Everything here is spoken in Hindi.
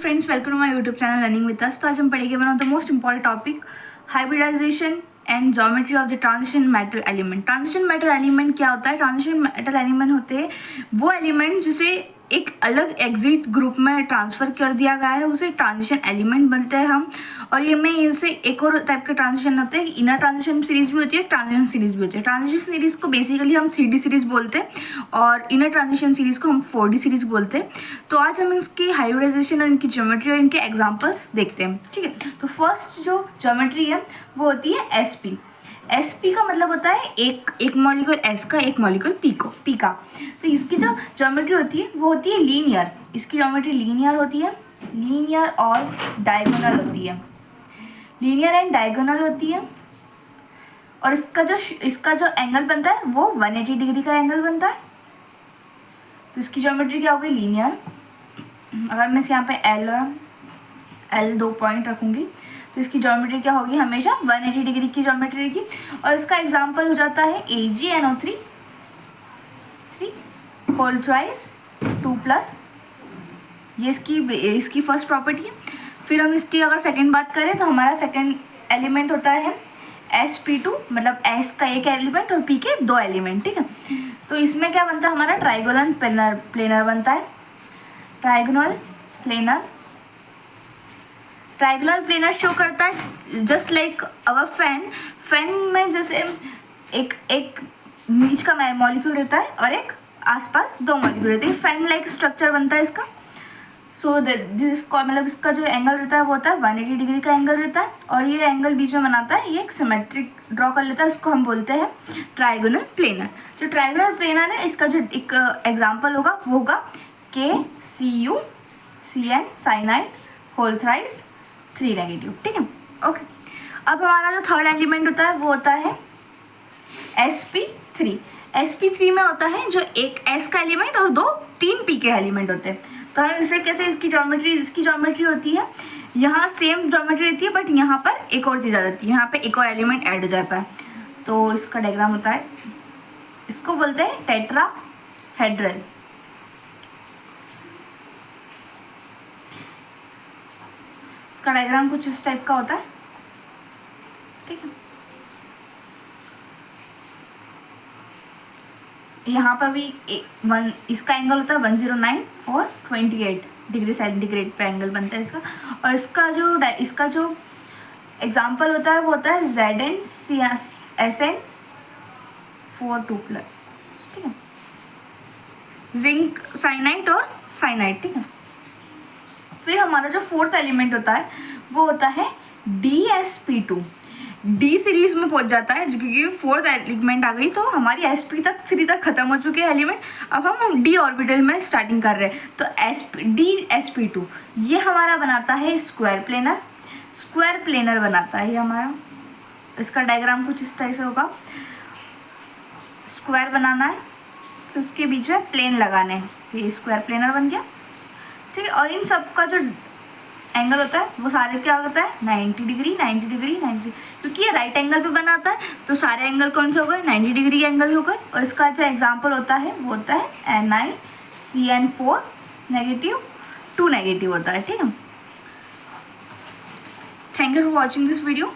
Friends, welcome to my YouTube channel learning with us. तो आज हम पढ़ेंगे one of the most important topic, hybridisation and geometry of the transition metal element. Transition metal element क्या होता है? ट्रांजिशन मेटल एलिमेंट होते हैं वो एलिमेंट जिसे एक अलग एग्जिट ग्रुप में ट्रांसफ़र कर दिया गया है, उसे ट्रांजिशन एलिमेंट बनते हैं हम। और ये में इनसे एक और टाइप का ट्रांजिशन होता है, इनर ट्रांजिशन सीरीज भी होती है, ट्रांजिशन सीरीज भी होती है। ट्रांजिशन सीरीज़ को बेसिकली हम 3D सीरीज बोलते हैं और इनर ट्रांजिशन सीरीज़ को हम 4D सीरीज बोलते हैं। तो आज हम इसकी हाइब्रिडाइजेशन और इनकी ज्योमेट्री और इनके एग्जाम्पल्स देखते हैं, ठीक है। तो फर्स्ट जो ज्योमेट्री है वो होती है एसपी। एसपी का मतलब होता है एक मॉलिक्यूल एस का, एक मॉलिक्यूल पी का। तो इसकी जो ज्योमेट्री होती है वो होती है लीनियर। इसकी ज्योमेट्री लीनियर होती है, लीनियर और डायगोनल होती है, लीनियर एंड डायगोनल होती है। और इसका जो एंगल बनता है वो 180 डिग्री का एंगल बनता है। तो इसकी ज्योमेट्री क्या होगी? लीनियर। अगर मैं यहाँ पे एल 2 पॉइंट रखूँगी तो इसकी ज्योमेट्री क्या होगी? हमेशा 180 डिग्री की ज्योमेट्री की। और इसका एग्जाम्पल हो जाता है AgNO3 होल थ्राइस 2+। ये इसकी फर्स्ट प्रॉपर्टी है। फिर हम इसकी अगर सेकंड बात करें तो हमारा सेकंड एलिमेंट होता है sp2, मतलब s का एक एलिमेंट और p के 2 एलिमेंट, ठीक है। तो इसमें क्या बनता है? हमारा ट्राइगोनल प्लेनर बनता है। ट्राइगोनल प्लेनर शो करता है जस्ट लाइक अवर फैन में जैसे एक नीच का मॉलिक्यूल रहता है और एक आसपास 2 मॉलिक्यूल रहते हैं। फैन लाइक स्ट्रक्चर बनता है इसका। सो दिस मतलब इसका जो एंगल रहता है वो होता है 180 डिग्री का एंगल रहता है। और ये एंगल बीच में बनाता है, ये एक सिमेट्रिक ड्रॉ कर लेता है, उसको हम बोलते हैं ट्राइगोनल प्लेनर। जो ट्राइगोनल प्लेनर है इसका जो एक एग्जाम्पल होगा वो होगा KCuCN cyanide whole thrice 3 negative, ठीक है। ओके, अब हमारा जो थर्ड एलिमेंट होता है वो होता है sp3। sp3 में होता है जो एक s का एलिमेंट और 3 p के एलिमेंट होते हैं। तो हम इसे कैसे इसकी ज्योमेट्री होती है, यहाँ सेम ज्योमेट्री रहती है बट यहाँ पर एक और चीज़ आ जाती है, यहाँ पे एक और एलिमेंट ऐड हो जाता है। तो इसका डायग्राम होता है, इसको बोलते हैं टेट्राहेड्रल। इसका डायग्राम कुछ इस टाइप का होता है, ठीक है। यहाँ पर भी इसका एंगल होता है 109 और 28 डिग्री सेंटीग्रेड पे एंगल बनता है इसका। और इसका जो एग्जाम्पल होता है वो होता है ZnSN4 2+, ठीक है। जिंक साइनाइड और साइनाइड, ठीक है। फिर हमारा जो फोर्थ एलिमेंट होता है वो होता है DsP2। डी सीरीज में पहुंच जाता है क्योंकि फोर्थ एलिमेंट आ गई, तो हमारी sp3 तक खत्म हो चुके हैं एलिमेंट। अब हम d ऑर्बिटल में स्टार्टिंग कर रहे हैं। तो DsP2 ये हमारा बनाता है स्क्वायर प्लेनर बनाता है ये हमारा। इसका डायग्राम कुछ इस तरह से होगा, स्क्वायर बनाना है तो उसके बीच में प्लेन लगाने हैं, तो ये स्क्वायर प्लेनर बन गया, ठीक है। और इन सब का जो एंगल होता है वो सारे क्या होता है? 90 डिग्री, क्योंकि ये राइट एंगल पे बनाता है तो सारे एंगल कौन से हो गए? 90 डिग्री के एंगल हो गए। और इसका जो एग्जांपल होता है वो होता है NiCN4 नेगेटिव 2 नेगेटिव होता है, ठीक है। Thank you for watching this video.